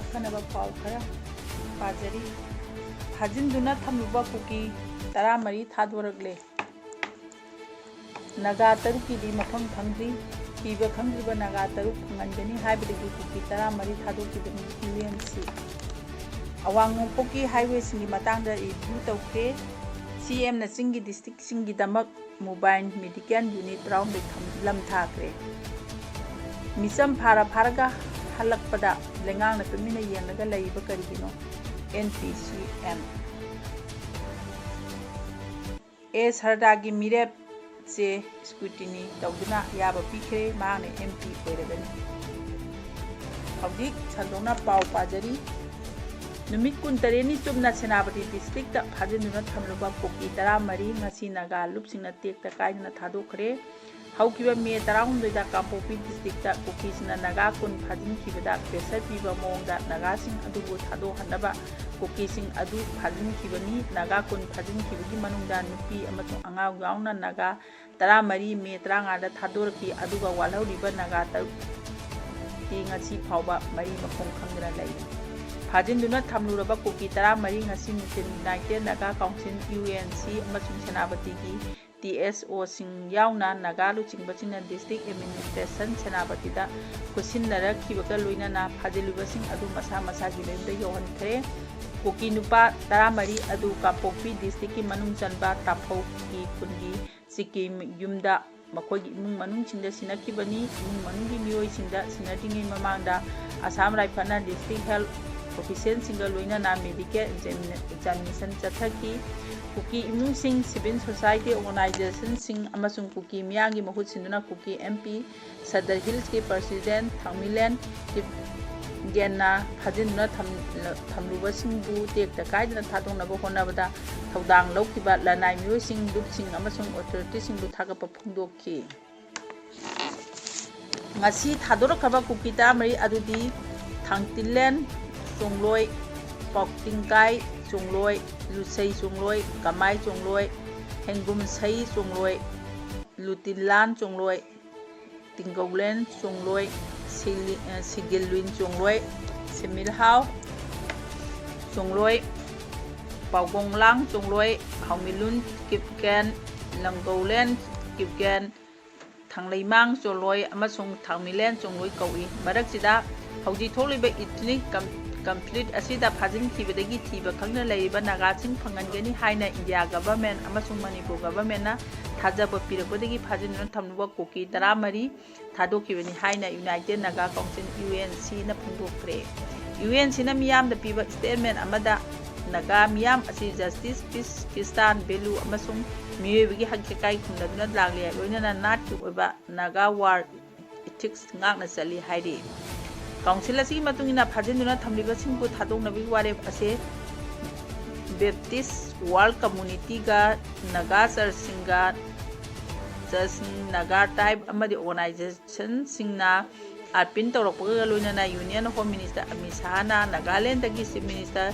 ꯑꯈꯟꯅꯕ ꯄꯥꯎ ꯈꯔ ꯄꯥꯖꯔꯤ꯫ ꯐꯥꯖꯤꯟꯗꯨꯅ ꯊꯝꯂꯨꯕ ꯀꯨꯀꯤ 14 ꯊꯥꯗꯣꯔꯛꯂꯦ꯫ ꯅꯥꯒꯥ 6ꯀꯤꯗꯤ ꯃꯐꯝ ꯈꯪꯗ꯭ꯔꯤ꯫ ꯊꯤꯕ ꯈꯪꯗ꯭ꯔꯤꯕ ꯅꯥꯒꯥ 6 ꯐꯪꯍꯟꯒꯅꯤ ꯍꯥꯏꯕꯗꯒꯤ ꯀꯨꯀꯤ 14 ꯊꯥꯗꯣꯛꯈꯤꯕꯅꯤ꯫ UNC ꯑꯋꯥꯡ ꯅꯣꯡꯄꯣꯛꯀꯤ ꯍꯥꯏꯋꯦꯁꯤꯡꯒꯤ ꯃꯇꯥꯡꯗ ꯔꯤꯚꯤꯌꯨ ꯇꯧꯈ꯭ꯔꯦ꯫ CMꯅ ꯆꯤꯡꯒꯤ ꯗꯤꯁꯇ꯭ꯔꯤꯛꯁꯤꯡꯒꯤꯗꯃꯛ ꯃꯣꯕꯥꯏꯜ ꯃꯦꯗꯤꯀꯦꯜ ꯌꯨꯅꯤꯠ 12 ꯂꯝ ꯊꯥꯈ꯭ꯔꯦ꯫ ꯃꯤꯆꯝ ꯐꯥꯔꯒ ꯍꯜꯂꯛꯄꯗ ꯂꯩꯉꯥꯛꯅ ꯇꯨꯃꯤꯟꯅ ꯌꯦꯡꯂꯒ ꯂꯩꯔꯤꯕ ꯀꯔꯤꯒꯤꯅꯣ? NP-CM ꯁꯔꯗꯥꯒꯤ ꯃꯤꯔꯦꯞ ꯆꯦ ꯁ꯭ꯀ꯭ꯔꯨꯇꯤꯅꯤ ꯇꯧꯗꯨꯅ ꯑꯌꯥꯕ ꯄꯤꯈ꯭ꯔꯦ꯫ ꯃꯍꯥꯛꯅ MP ꯑꯣꯏꯔꯒꯅꯤ꯫ ꯍꯧꯖꯤꯛ ꯁꯟꯗꯣꯛꯅ ꯄꯥꯎ ꯄꯥꯖꯔꯤ꯫ ꯅꯨꯃꯤꯠ 28ꯅꯤ ꯆꯨꯞꯅ ꯁꯦꯅꯥꯄꯇꯤ ꯗꯤꯁꯇ꯭ꯔꯤꯛꯇ ꯐꯥꯖꯤꯟꯗꯨꯅ ꯊꯝꯂꯨꯕ ꯀꯨꯀꯤ 14 ꯉꯁꯤ ꯅꯥꯒꯥ ꯂꯨꯞꯁꯤꯡꯅ ꯇꯦꯛꯇ ꯀꯥꯏꯗꯅ ꯊꯥꯗꯣꯛꯈ꯭ꯔꯦ꯫ ꯍꯧꯈꯤꯕ ꯃꯦ 16ꯗ ꯀꯥꯡꯄꯣꯛꯄꯤ ꯗꯤꯁꯇ꯭ꯔꯤꯛꯇ ꯀꯨꯀꯤꯁꯤꯡꯅ ꯅꯥꯒꯥ 10 ꯐꯥꯖꯤꯟꯈꯤꯕꯗ ꯄ꯭ꯔꯦꯁꯔ ꯄꯤꯕ ꯃꯑꯣꯡꯗ ꯅꯥꯒꯥꯁꯤꯡ ꯑꯗꯨꯕꯨ ꯊꯥꯗꯣꯛꯍꯟꯅꯕ ꯀꯨꯀꯤꯁꯤꯡ ꯑꯗꯨ ꯐꯥꯖꯤꯟꯈꯤꯕꯅꯤ꯫ ꯅꯥꯒꯥ 10 ꯐꯥꯖꯤꯟꯈꯤꯕꯒꯤ ꯃꯅꯨꯡꯗ ꯅꯨꯄꯤ ꯑꯃꯁꯨꯡ ꯑꯉꯥꯡ ꯌꯥꯎꯅ ꯅꯥꯒꯥ 14 ꯃꯦ 35ꯗ ꯊꯥꯗꯣꯔꯛꯈꯤ꯫ ꯑꯗꯨꯒ ꯋꯥꯠꯍꯧꯔꯤꯕ ꯅꯥꯒꯥ 6ꯇꯤ ꯉꯁꯤ ꯐꯥꯎꯕ ꯃꯔꯤ ꯃꯈꯣꯡ ꯈꯪꯗꯅ ꯂꯩꯔꯤ꯫ ꯐꯥꯖꯤꯟꯗꯨꯅ ꯊꯝꯂꯨꯔꯕ ꯀꯨꯀꯤ 14 ꯉꯁꯤ ꯅꯨꯡꯊꯤꯜ ꯌꯨꯅꯥꯏꯇꯦꯗ ꯅꯥꯒꯥ ꯀꯥꯎꯟꯁꯤꯜ UNC ꯑꯃꯁꯨꯡ ꯁꯦꯅꯥꯄꯇꯤꯒꯤ TSOꯁꯤꯡ ꯌꯥꯎꯅ ꯅꯥꯒꯥ ꯂꯨꯆꯤꯡꯕꯁꯤꯡꯅ ꯗꯤꯁꯇ꯭ꯔꯤꯛ ꯑꯦꯗꯃꯤꯅꯤꯁꯇ꯭ꯔꯦꯁꯟ ꯁꯦꯅꯥꯄꯇꯤꯗ ꯈꯨꯠꯁꯤꯟꯅꯔꯛꯈꯤꯕꯒ ꯂꯣꯏꯅꯅ ꯐꯥꯖꯤꯜꯂꯨꯕꯁꯤꯡ ꯑꯗꯨ ꯃꯁꯥ ꯃꯁꯥꯒꯤ ꯃꯌꯨꯝꯗ ꯌꯧꯍꯟꯈ꯭ꯔꯦ꯫ ꯀꯨꯀꯤ ꯅꯨꯄꯥ 14 ꯑꯗꯨ ꯀꯥꯡꯄꯣꯛꯄꯤ ꯗꯤꯁꯇ꯭ꯔꯤꯛꯀꯤ ꯃꯅꯨꯡ ꯆꯟꯕ ꯇꯥꯐꯧꯒꯤ ꯈꯨꯟꯒꯤ ꯆꯤꯀꯤ ꯌꯨꯝꯗ ꯃꯈꯣꯏꯒꯤ ꯏꯃꯨꯡ ꯃꯅꯨꯡꯁꯤꯡꯗ ꯁꯤꯟꯅꯈꯤꯕꯅꯤ꯫ ꯏꯃꯨꯡ ꯃꯅꯨꯡꯒꯤ ꯃꯤꯑꯣꯏꯁꯤꯡꯗ ꯁꯤꯟꯅꯗ꯭ꯔꯤꯉꯩ ꯃꯃꯥꯡꯗ ꯑꯁꯥꯝ ꯔꯥꯏꯐꯜꯅ ꯗꯤꯁꯇ꯭ꯔꯤꯛ ꯍꯦꯜꯊ ꯑꯣꯐꯤꯁꯤꯌꯦꯜꯁꯤꯡꯒ ꯂꯣꯏꯅꯅ ꯃꯦꯗꯤꯀꯦꯜ ꯑꯦꯛꯖꯥꯃꯤꯅꯦꯁꯟ ꯆꯠꯊꯈꯤ꯫ ꯀꯨꯀꯤ ꯏꯃꯨꯡꯁꯤꯡ, ꯁꯤꯚꯤꯜ ꯁꯣꯁꯥꯏꯇꯤ ꯑꯣꯔꯒꯅꯥꯏꯖꯦꯁꯟꯁꯤꯡ ꯑꯃꯁꯨꯡ ꯀꯨꯀꯤ ꯃꯤꯌꯥꯝꯒꯤ ꯃꯍꯨꯠ ꯁꯤꯟꯗꯨꯅ ꯀꯨꯀꯤ MP ꯁꯗꯔ ꯍꯤꯜꯁꯀꯤ ꯄ꯭ꯔꯁꯤꯗꯦꯟꯠ ꯊꯥꯡꯃꯤꯂꯦꯟ ꯀꯤꯞꯒꯦꯟꯅ ꯐꯥꯖꯤꯟꯗꯨꯅ ꯊꯝꯂꯨꯕꯁꯤꯡꯕꯨ ꯇꯦꯛꯇ ꯀꯥꯏꯗꯅ ꯊꯥꯗꯣꯛꯅꯕ ꯍꯣꯠꯅꯕꯗ ꯊꯧꯗꯥꯡ ꯂꯧꯈꯤꯕ ꯂꯅꯥꯏ ꯃꯤꯑꯣꯏꯁꯤꯡ, ꯂꯨꯞꯁꯤꯡ ꯑꯃꯁꯨꯡ ꯑꯣꯊꯣꯔꯤꯇꯤꯁꯤꯡꯕꯨ ꯊꯥꯒꯠꯄ ꯐꯣꯡꯗꯣꯛꯈꯤ꯫ ꯉꯁꯤ ꯊꯥꯗꯣꯔꯛꯈ꯭ꯔꯕ ꯀꯨꯀꯤ 14 ꯑꯗꯨꯗꯤ ꯊꯥꯡꯇꯤꯂꯦꯟ ꯆꯣꯡꯂꯣꯏ, ꯄꯥꯎꯇꯤꯡꯀꯥꯏ ꯆꯣꯡꯂꯣꯏ, ꯂꯨꯁꯩ ꯆꯣꯡꯂꯣꯏ, ꯀꯃꯥꯏ ꯆꯣꯡꯂꯣꯏ, ꯍꯦꯡꯒꯨꯝꯁꯩ ꯆꯣꯡꯂꯣꯏ, ꯂꯨꯇꯤꯟꯂꯥꯟ ꯆꯣꯡꯂꯣꯏ, ꯇꯤꯡꯒꯧꯂꯦꯟ ꯆꯣꯡꯂꯣꯏ, ꯁꯤꯒꯤꯜꯂꯨꯏꯟ ꯆꯣꯡꯂꯣꯏ, ꯁꯤꯃꯤꯜꯍꯥꯎ ꯆꯣꯡꯂꯣꯏ, ꯄꯥꯎꯒꯣꯡꯂꯥꯡ ꯆꯣꯡꯂꯣꯏ, ꯍꯥꯎꯃꯤꯂꯨꯟ ꯀꯤꯞꯒꯦꯟ, ꯂꯝꯒꯧꯂꯦꯟ ꯀꯤꯞꯒꯦꯟ, ꯊꯥꯡꯂꯩꯃꯥꯡ ꯆꯣꯡꯂꯣꯏ ꯑꯃꯁꯨꯡ ꯊꯥꯡꯃꯤꯂꯦꯟ ꯆꯣꯡꯂꯣꯏ ꯀꯧꯏ꯫ ꯃꯔꯛꯁꯤꯗ ꯍꯧꯖꯤꯛ ꯊꯣꯛꯂꯤꯕ ꯏꯊꯅꯤꯛ ꯀꯟꯐ꯭ꯂꯤꯛ ꯑꯁꯤꯗ ꯐꯥꯖꯤꯟꯈꯤꯕꯗꯒꯤ ꯊꯤꯕ ꯈꯪꯗꯅ ꯂꯩꯔꯤꯕ ꯅꯥꯒꯥꯁꯤꯡ ꯐꯪꯍꯟꯒꯅꯤ ꯍꯥꯏꯅ ꯏꯟꯗꯤꯌꯥ ꯒꯚꯔꯟꯃꯦꯟꯠ ꯑꯃꯁꯨꯡ ꯃꯅꯤꯄꯨꯔ ꯒꯚꯔꯟꯃꯦꯟꯠꯅ ꯊꯥꯖꯕ ꯄꯤꯔꯛꯄꯗꯒꯤ ꯐꯥꯖꯤꯟꯗꯨꯅ ꯊꯝꯂꯨꯕ ꯀꯨꯀꯤ 14 ꯊꯥꯗꯣꯛꯈꯤꯕꯅꯤ ꯍꯥꯏꯅ ꯌꯨꯅꯥꯏꯇꯦꯗ ꯅꯥꯒꯥ ꯀꯥꯎꯟꯁꯤꯜ UNCꯅ ꯐꯣꯡꯗꯣꯛꯈ꯭ꯔꯦ꯫ UNCꯅ ꯃꯤꯌꯥꯝꯗ ꯄꯤꯕ ꯁ꯭ꯇꯦꯠꯃꯦꯟꯠ ꯑꯃꯗ ꯅꯥꯒꯥ ꯃꯤꯌꯥꯝ ꯑꯁꯤ ꯖꯁꯇꯤꯁ, ꯄꯤꯁ, ꯈ꯭ꯔꯤꯁꯇꯥꯟ ꯚꯦꯂ꯭ꯌꯨ ꯑꯃꯁꯨꯡ ꯃꯤꯑꯣꯏꯕꯒꯤ ꯍꯛ ꯏꯀꯥꯏ ꯈꯨꯝꯅꯗꯨꯅ ꯂꯥꯛꯂꯤ, ꯂꯣꯏꯅꯅ ꯅꯥꯠꯀꯤ ꯑꯣꯏꯕ ꯅꯥꯒꯥ ꯋꯥꯔ ꯏꯊꯤꯛꯁ ꯉꯥꯛꯅ ꯆꯠꯂꯤ ꯍꯥꯏꯔꯤ꯫ ꯀꯥꯎꯟꯁꯤꯜ ꯑꯁꯤꯒꯤ ꯃꯇꯨꯡ ꯏꯟꯅ ꯐꯥꯖꯤꯟꯗꯨꯅ ꯊꯝꯂꯤꯕꯁꯤꯡꯕꯨ ꯊꯥꯗꯣꯛꯅꯕꯒꯤ ꯋꯥꯔꯦꯞ ꯑꯁꯤ ꯕꯦꯞꯇꯤꯁꯠ ꯋꯥꯔꯜꯗ ꯀꯝꯃ꯭ꯌꯨꯅꯤꯇꯤꯒ, ꯅꯥꯒꯥ ꯆꯔꯆꯁꯤꯡꯒ, ꯅꯥꯒꯥ ꯇ꯭ꯔꯥꯏꯕ ꯑꯃꯗꯤ ꯑꯣꯔꯒꯅꯥꯏꯖꯦꯁꯟꯁꯤꯡꯅ ꯑꯥꯄꯤꯜ ꯇꯧꯔꯛꯄꯒ ꯂꯣꯏꯅꯅ ꯌꯨꯅꯤꯌꯟ ꯍꯣꯝ ꯃꯤꯅꯤꯁꯇꯔ ꯑꯃꯤꯠ ꯁꯥꯍꯅ ꯅꯥꯒꯥꯂꯦꯟꯗꯒꯤ ꯆꯤꯐ ꯃꯤꯅꯤꯁꯇꯔ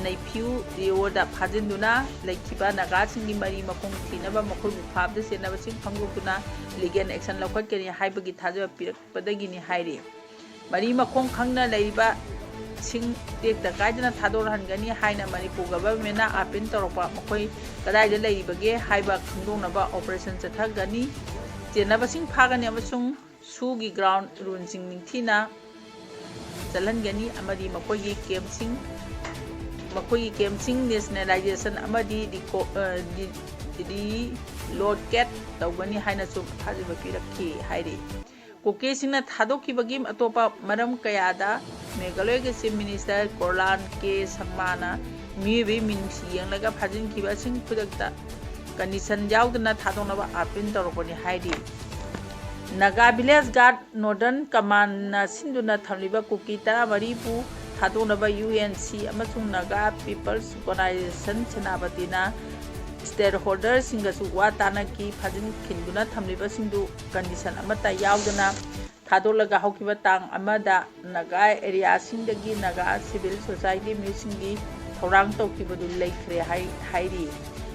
ꯅꯩꯐ꯭ꯌꯨ ꯔꯤꯑꯣꯗ ꯐꯥꯖꯤꯟꯗꯨꯅ ꯂꯩꯈꯤꯕ ꯅꯥꯒꯥꯁꯤꯡꯒꯤ ꯃꯔꯤ ꯃꯈꯣꯡ ꯊꯤꯅꯕ ꯃꯈꯣꯏꯕꯨ ꯐꯥꯕꯗ ꯆꯦꯠꯅꯕꯁꯤꯡ ꯈꯪꯗꯣꯛꯇꯨꯅ ꯂꯤꯒꯦꯜ ꯑꯦꯛꯁꯟ ꯂꯧꯈꯠꯀꯅꯤ ꯍꯥꯏꯕꯒꯤ ꯊꯥꯖꯕ ꯄꯤꯔꯛꯄꯗꯒꯤꯅꯤ ꯍꯥꯏꯔꯤ꯫ ꯃꯔꯤ ꯃꯈꯣꯡ ꯈꯪꯗꯅ ꯂꯩꯔꯤꯕꯁꯤꯡ ꯇꯦꯛꯇ ꯀꯥꯏꯗꯅ ꯊꯥꯗꯣꯛꯍꯟꯒꯅꯤ ꯍꯥꯏꯅ ꯃꯅꯤꯄꯨꯔ ꯒꯚꯔꯟꯃꯦꯟꯠꯅ ꯑꯥꯄꯤꯜ ꯇꯧꯔꯛꯄ ꯃꯈꯣꯏ ꯀꯗꯥꯏꯗ ꯂꯩꯔꯤꯕꯒꯦ ꯍꯥꯏꯕ ꯈꯪꯗꯣꯛꯅꯕ ꯑꯣꯄꯔꯦꯁꯟ ꯆꯠꯊꯒꯅꯤ, ꯆꯦꯟꯅꯕꯁꯤꯡ ꯐꯥꯒꯅꯤ ꯑꯃꯁꯨꯡ ꯁꯨꯒꯤ ꯒ꯭ꯔꯥꯎꯟꯗ ꯔꯨꯜꯁꯤꯡ ꯅꯤꯡꯊꯤꯅ ꯆꯠꯍꯟꯒꯅꯤ ꯑꯃꯗꯤ ꯃꯈꯣꯏꯒꯤ ꯀꯦꯝꯞꯁꯤꯡ ꯅꯦꯁꯅꯦꯂꯥꯏꯖꯦꯁꯟ ꯑꯃꯗꯤ ꯔꯤꯂꯣꯀꯦꯠ ꯇꯧꯒꯅꯤ ꯍꯥꯏꯅꯁꯨ ꯊꯥꯖꯕ ꯄꯤꯔꯛꯈꯤ ꯍꯥꯏꯔꯤ꯫ ꯀꯨꯀꯤꯁꯤꯡꯅ ꯊꯥꯗꯣꯛꯈꯤꯕꯒꯤ ꯑꯇꯣꯞꯄ ꯃꯔꯝ ꯀꯌꯥꯗ ꯃꯦꯘꯥꯂꯌꯒꯤ ꯆꯤꯐ ꯃꯤꯅꯤꯁꯇꯔ ꯀꯣꯔꯂꯥꯟ ꯀꯦ ꯁꯪꯃꯥꯅ ꯃꯤꯑꯣꯏꯕꯒꯤ ꯃꯤꯅꯨꯡꯁꯤ ꯌꯦꯡꯂꯒ ꯐꯥꯖꯤꯟꯈꯤꯕꯁꯤꯡ ꯈꯨꯗꯛꯇ ꯀꯟꯗꯤꯁꯟꯌꯥꯎꯗꯅ ꯊꯥꯗꯣꯛꯅꯕ ꯑꯥꯄꯤꯜ ꯇꯧꯔꯛꯄꯅꯤ ꯍꯥꯏꯔꯤ꯫ ꯅꯥꯒꯥ ꯚꯤꯂꯦꯖ ꯒꯥꯔꯗ ꯅꯣꯔꯗꯔꯟ ꯀꯃꯥꯟꯗꯅ ꯁꯤꯟꯗꯨꯅ ꯊꯝꯂꯤꯕ ꯀꯨꯀꯤ 14ꯕꯨ ꯊꯥꯗꯣꯛꯅꯕ UNC ꯑꯃꯁꯨꯡ ꯅꯥꯒꯥ ꯄꯤꯄꯜꯁ ꯑꯣꯔꯒꯅꯥꯏꯖꯦꯁꯟ ꯁꯦꯅꯥꯄꯇꯤꯅ ꯁ꯭ꯇꯦꯠꯍꯣꯜꯗꯔꯁꯤꯡꯒꯁꯨ ꯋꯥ ꯇꯥꯟꯅꯈꯤ꯫ ꯐꯥꯖꯤꯟꯗꯨꯅ ꯊꯝꯂꯤꯕꯁꯤꯡꯗꯨ ꯀꯟꯗꯤꯁꯟ ꯑꯃꯠꯇ ꯌꯥꯎꯗꯅ ꯊꯥꯗꯣꯛꯂꯒ ꯍꯧꯈꯤꯕ ꯇꯥꯡ 1ꯗ ꯅꯥꯒꯥ ꯑꯦꯔꯤꯌꯥꯁꯤꯡꯗꯒꯤ ꯅꯥꯒꯥ ꯁꯤꯚꯤꯜ ꯁꯣꯁꯥꯏꯇꯤ ꯃꯤꯑꯣꯏꯁꯤꯡꯒꯤ ꯊꯧꯔꯥꯡ ꯇꯧꯈꯤꯕꯗꯨ ꯂꯩꯈ꯭ꯔꯦ ꯍꯥꯏꯔꯤ꯫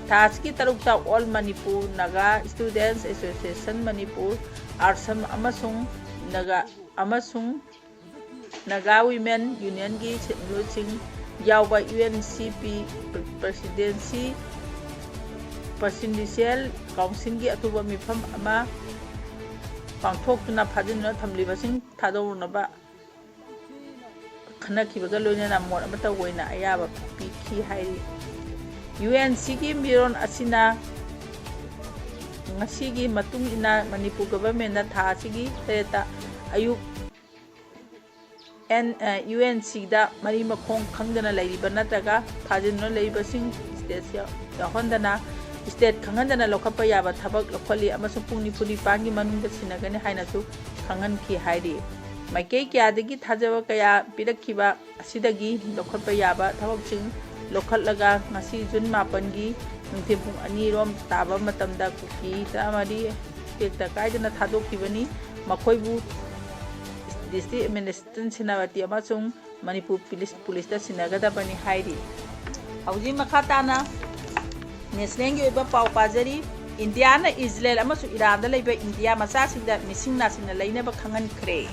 ꯊꯥ ꯑꯁꯤꯒꯤ 6ꯇ ꯑꯣꯜ ꯃꯅꯤꯄꯨꯔ ꯅꯥꯒꯥ ꯁ꯭ꯇꯨꯗꯦꯟꯠꯁ ꯑꯦꯁꯣꯁꯤꯌꯦꯁꯟ, ꯃꯅꯤꯄꯨꯔ ꯑꯥꯔꯠꯁꯝ ꯑꯃꯁꯨꯡ Naga Women Uniongi Luching Yauba UNCP Presidential Council gi atuba mifam ama pangthokna phajinna thamlibasing thadorunaba khanakibaga loinana mot amata woina ayaba pikhi hairi UNC gi miron asina ngasigi matung ina Manipur government na tha sigi teta ayuk UNC da mari makhong khangdana laiba natraga thajinna leibasing state ya hondana state khangandana lokapa yaba thabak lokhali amasung pungni puni pangi manungda sinagani hainasu khangan ki hairi maikei kikyadgi thajaba kaya pirakhiba asidagi lokhapa yaba thabakching lokhatlaga ngasi June 8 gi nungthim pung 2 rom taba matamda kuki tamari tekta kaidana thadokibani makhoibu district administration sinawati amasung Manipur police da sinagadabani hairi hauji makhatana National gi oiba pau pajari India na Israel amasu Iran da leiba India masasingda mising nasingna leinaba khangan khre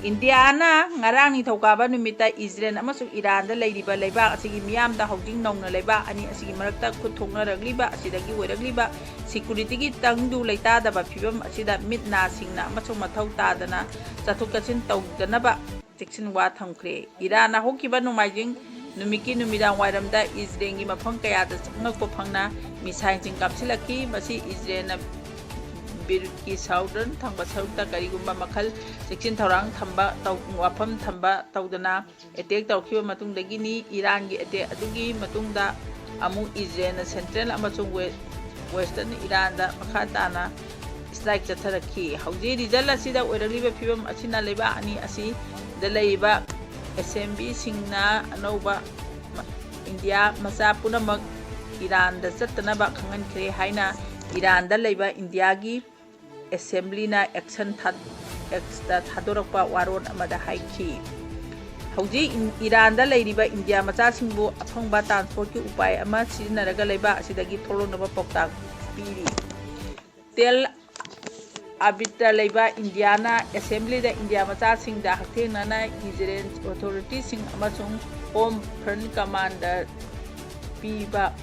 India na ngarang ni thokaba numita Israel amasu Iran da leiriba leiba asigi miyam da housing nongna leiba ani asigi marakta khuthongna ragliba asidagi oiragliba security gi tangdu leita da ba phibam asida mitna singna amasu mathau ta dana chathukachin tawdanaba section wa thamkhre Iran na hokiba numaijing numiki numidang wairamda Israel gi mafang kaya da ngakpo phangna misai jing kapsilaki masi Israel na Birki Southern thangba sarukta karigumba makhal section thorang thamba taw wafam thamba tawdana attack tawkhiba matungdagi ni Iran gi attack adugi matungda amu Israel na central amasung western Iran da makhatana strike chatharaki hauji result asida oiraliba phibam asina leba ani asi da leiba SMB singna anauba India masa punamak Iran da chattanaba khangan khre haina Iran da leiba India gi assembly na action thadorakpa waron amada haiki hauji Iran da leiriba India macha singbu aphangba transport ki upai ama sinaraga leiba asidagi tholonaba pokta piri tel Abita leiba Indiana Assembly da India macha sing da hakthena na Israel authority sing amasung home front commander piba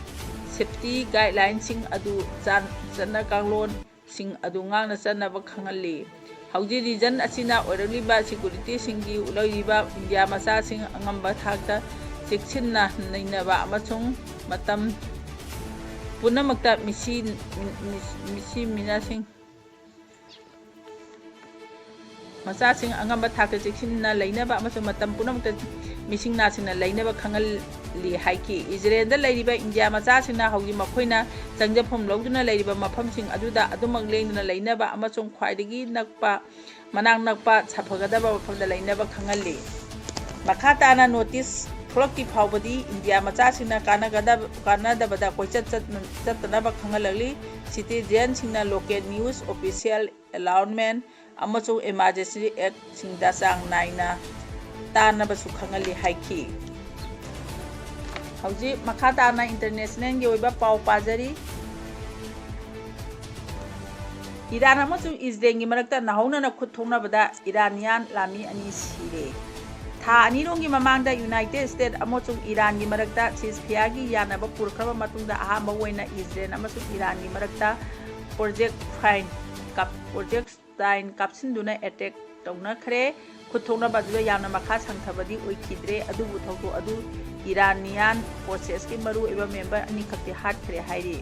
safety guidelines sing adu janna kanglon sing adu ngangna chanaba khangali hauji region asina oiraliba security singi uloiba India macha sing angamba thakta sectionna nainaba amasung matam punamakta misi minasing masasing angamba thakta sectionna lainaba amasung matam punamakta mising nasina lainaba khangal li haiki Israel da leiriba India masasina hauji makhoina changjapom logduna leiriba mafamsing aduda adumak lengduna lainaba amasung khwaidagi nakpa manang nakpa saphagadaba mafamda lainaba khangali makhatana notice tholakti phawbadi India masasina kanadabada koichattanaba khangalagli citizen singna local news official announcement amasung emergency act singda sang naina tanaba su khangali haiki hauji makhatana international gi oiba pau pajari Iran amasung Israel gi marakta nahauna na khuthongna bada Iranian lami ani sire tha ani rongi mamangda United States amasung Iran gi marakta ceasefire gi yanaba purkhraba matungda ahamba oina Israel amasung Iran gi marakta project Stein kapsinduna attack tawna khre khuthongna badula yamna makha sangthabadi oikidre adubu thawto adu Iranian forces ki maru eba member ani khakti hat khre hairi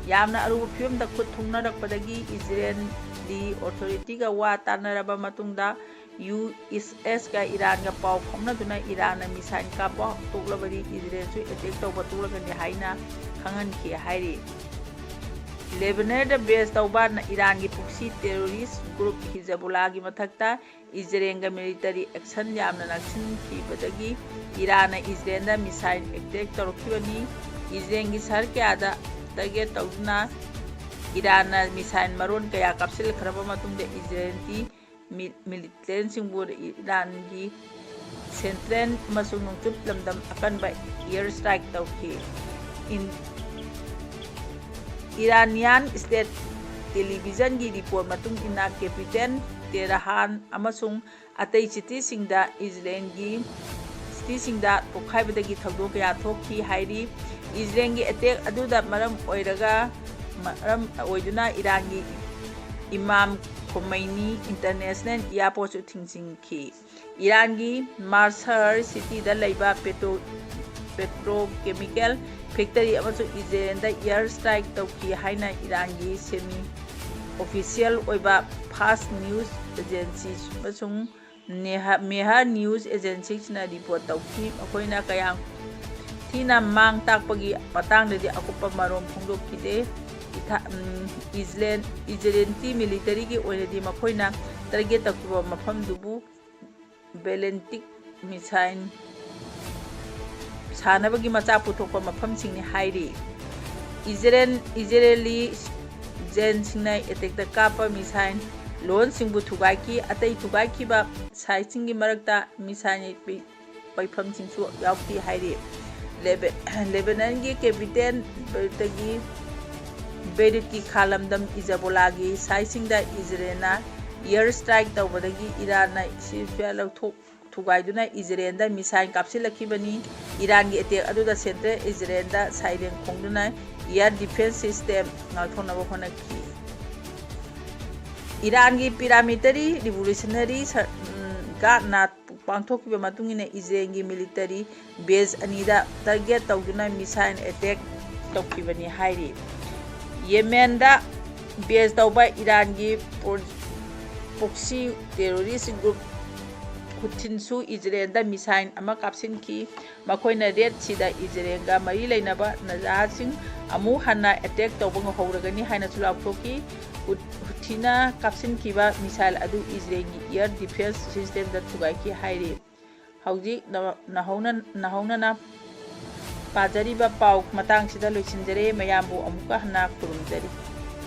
yamna arubu phim da khuthongna rakpadagi Israel di authority ga wa tanaraba matungda USS ga Iran ga paw phomna duna Iran na missile ka pa toklabadi Israel su attack tawba tulagani haina khangan ki hairi Lebanon da base tawba na Iran gi puksi terrorist group Hezbollah gi mathakta Israel ga military action yamna naksin ki badagi Iran na Israel da missile attack tawkibani Israel gi sar kyada target tawna Iran na missile maron kaya kapsil khraba matungda Israel ti military singbur Iran gi central masung nungchup lamdam akan ba air strike tawki in Iranian state ꯇꯦꯂꯤꯚꯤꯖꯟꯒꯤ report ꯃꯇꯨꯡ ꯏꯟꯅ capital Tehran ꯑꯃꯁꯨꯡ ꯑꯇꯩ ꯁꯤꯇꯤꯁꯤꯡꯗ ꯏꯖꯔꯦꯜꯒꯤ ꯁꯤꯇꯤꯁꯤꯡꯗ ꯄꯣꯛꯈꯥꯏꯕꯗꯒꯤ ꯊꯧꯗꯣꯛ ꯀꯌꯥ ꯊꯣꯛꯈꯤ ꯍꯥꯏꯔꯤ꯫ ꯏꯖꯔꯦꯜꯒꯤ attack ꯑꯗꯨꯗ ꯃꯔꯝ ꯑꯣꯏꯗꯨꯅ ꯏꯔꯥꯟꯒꯤ ꯏꯃꯥꯝ ꯈꯣꯃꯩꯅꯤ ꯏꯟꯇꯔꯅꯦꯁꯅꯦꯜ ꯏꯌꯥꯔꯄꯣꯔꯠꯁꯨ ꯊꯤꯡꯖꯤꯟꯈꯤ꯫ ꯏꯔꯥꯟꯒꯤ ꯃꯥꯔꯁꯍꯔ ꯁꯤꯇꯤꯗ ꯂꯩꯕ ꯄꯦꯇ꯭ꯔꯣꯀꯦꯃꯤꯀꯦꯜ ꯐꯦꯛꯇꯔꯤ ꯑꯃꯁꯨꯡ ꯏꯖꯔꯦꯜꯗ ꯏꯌꯔ ꯁ꯭ꯇ꯭ꯔꯥꯏꯛ ꯇꯧꯈꯤ ꯍꯥꯏꯅ ꯏꯔꯥꯟꯒꯤ ꯁꯦꯃꯤ ꯑꯣꯐꯤꯁꯤꯌꯦꯜ ꯑꯣꯏꯕ ꯐꯥꯁ ꯅ꯭ꯌꯨꯁ ꯑꯦꯖꯦꯟꯁꯤ ꯑꯃꯁꯨꯡ ꯃꯦꯍꯔ ꯅ꯭ꯌꯨꯁ ꯑꯦꯖꯦꯟꯁꯤꯁꯤꯡꯅ ꯔꯤꯄꯣꯔꯠ ꯇꯧꯈꯤ꯫ ꯃꯈꯣꯏꯅ ꯀꯌꯥꯝ ꯊꯤꯅ ꯃꯥꯡ ꯇꯥꯛꯄꯒꯤ ꯃꯇꯥꯡꯗꯗꯤ ꯑꯀꯨꯞꯄ ꯃꯔꯣꯜ ꯐꯣꯡꯗꯣꯛꯈꯤꯗꯦ꯫ ꯏꯖꯔꯦꯜꯒꯤ ꯃꯤꯂꯤꯇꯔꯤꯒꯤ ꯑꯣꯏꯅꯗꯤ ꯃꯈꯣꯏꯅ ꯇꯥꯔꯒꯦꯠ ꯇꯧꯈꯤꯕ ꯃꯐꯝꯗꯨꯕꯨ ꯕꯦꯂꯦꯁꯇꯤꯛ ꯃꯤꯁꯥꯏꯜ ꯁꯥꯅꯕꯒꯤ ꯃꯆꯥꯛ ꯄꯨꯊꯣꯛꯄ ꯃꯐꯝꯁꯤꯡꯅꯤ ꯍꯥꯏꯔꯤ꯫ ꯏꯖꯔꯦꯂꯤ ꯖꯦꯟꯁꯤꯡꯅ ꯑꯦꯇꯦꯛꯇ ꯀꯥꯞꯄ ꯃꯤꯁꯥꯏꯜ ꯂꯣꯟꯁꯤꯡꯕꯨ ꯊꯨꯒꯥꯏꯈꯤ꯫ ꯑꯇꯩ ꯊꯨꯒꯥꯏꯈꯤꯕ ꯁꯥꯏꯠꯁꯤꯡꯒꯤ ꯃꯔꯛꯇ ꯃꯤꯁꯥꯏꯜ ꯄꯩꯐꯝꯁꯤꯡꯁꯨ ꯌꯥꯎꯈꯤ ꯍꯥꯏꯔꯤ꯫ ꯂꯦꯕꯅꯟꯒꯤ ꯀꯦꯄꯤꯇꯦꯜ ꯕꯦꯔꯨꯠꯀꯤ ꯈꯥ ꯂꯝꯗꯝ ꯏꯖꯕꯣꯂꯥꯒꯤ ꯁꯥꯏꯠꯁꯤꯡꯗ ꯏꯖꯔꯦꯜꯅ ꯏꯌꯔ ꯁ꯭ꯇ꯭ꯔꯥꯏꯛ ꯇꯧꯕꯗꯒꯤ ꯏꯔꯥꯟꯅ ꯁꯤꯖꯐꯤꯌꯔ ꯊꯨꯒꯥꯏꯗꯨꯅ ꯏꯖꯔꯦꯜꯗ ꯃꯤꯁꯥꯏꯜ ꯀꯥꯞꯁꯤꯜꯂꯛꯈꯤꯕꯅꯤ꯫ ꯏꯔꯥꯟꯒꯤ ꯑꯦꯇꯦꯛ ꯑꯗꯨꯗ ꯁꯦꯟꯇ꯭ꯔꯦꯜ ꯏꯖꯔꯦꯜꯗ ꯁꯥꯏꯔꯦꯟ ꯈꯣꯡꯗꯨꯅ ꯏꯌꯔ ꯗꯤꯐꯦꯟꯁ ꯁꯤꯁꯇꯦꯝ ꯉꯥꯛꯊꯣꯛꯅꯕ ꯍꯣꯠꯅꯈꯤ꯫ ꯏꯔꯥꯟꯒꯤ ꯄꯦꯔꯥꯃꯤꯂꯤꯇꯔꯤ ꯔꯤꯚꯣꯂꯨꯁꯅꯔꯤ ꯒꯥꯔꯗꯅ ꯄꯥꯡꯊꯣꯛꯈꯤꯕ ꯃꯇꯨꯡ ꯏꯟꯅ ꯏꯖꯔꯦꯜꯒꯤ ꯃꯤꯂꯤꯇꯔꯤ ꯕꯦꯖ ꯑꯅꯤꯗ ꯇꯥꯔꯒꯦꯠ ꯇꯧꯗꯨꯅ ꯃꯤꯁꯥꯏꯜ ꯑꯦꯇꯦꯛ ꯇꯧꯈꯤꯕꯅꯤ ꯍꯥꯏꯔꯤ꯫ ꯌꯦꯃꯦꯟꯗ ꯕꯦꯖ ꯇꯧꯕ ꯏꯔꯥꯟꯒꯤ ꯄꯣꯛꯁꯤ ꯇꯦꯔꯣꯔꯤꯁ ꯒ꯭ꯔꯨꯞ ꯍꯨꯊꯤꯟꯁꯨ ꯏꯖꯔꯦꯜꯗ ꯃꯤꯁꯥꯏꯜ ꯑꯃ ꯀꯥꯞꯁꯤꯟꯈꯤ꯫ ꯃꯈꯣꯏꯅ ꯔꯦꯗ ꯁꯤꯗ ꯏꯖꯔꯦꯜꯒ ꯃꯔꯤ ꯂꯩꯅꯕ ꯖꯍꯥꯖꯁꯤꯡ ꯑꯃꯨꯛ ꯍꯟꯅ ꯑꯦꯇꯦꯛ ꯇꯧꯕ ꯍꯧꯔꯒꯅꯤ ꯍꯥꯏꯅꯁꯨ ꯂꯥꯎꯊꯣꯛꯈꯤ꯫ ꯍꯨꯊꯤꯅ ꯀꯥꯞꯁꯤꯟꯈꯤꯕ ꯃꯤꯁꯥꯏꯜ ꯑꯗꯨ ꯏꯖꯔꯦꯜꯒꯤ ꯏꯌꯔ ꯗꯤꯐꯦꯟꯁ ꯁꯤꯁꯇꯦꯝꯗ ꯊꯨꯒꯥꯏꯈꯤ ꯍꯥꯏꯔꯤ꯫ ꯍꯧꯖꯤꯛ ꯅꯍꯧꯅꯅ ꯄꯥꯖꯔꯤꯕ ꯄꯥꯎ ꯃꯇꯥꯡꯁꯤꯗ ꯂꯣꯏꯁꯤꯟꯖꯔꯦ꯫ ꯃꯌꯥꯝꯕꯨ ꯑꯃꯨꯛꯀ ꯍꯟꯅ ꯈꯨꯔꯨꯝꯖꯔꯤ꯫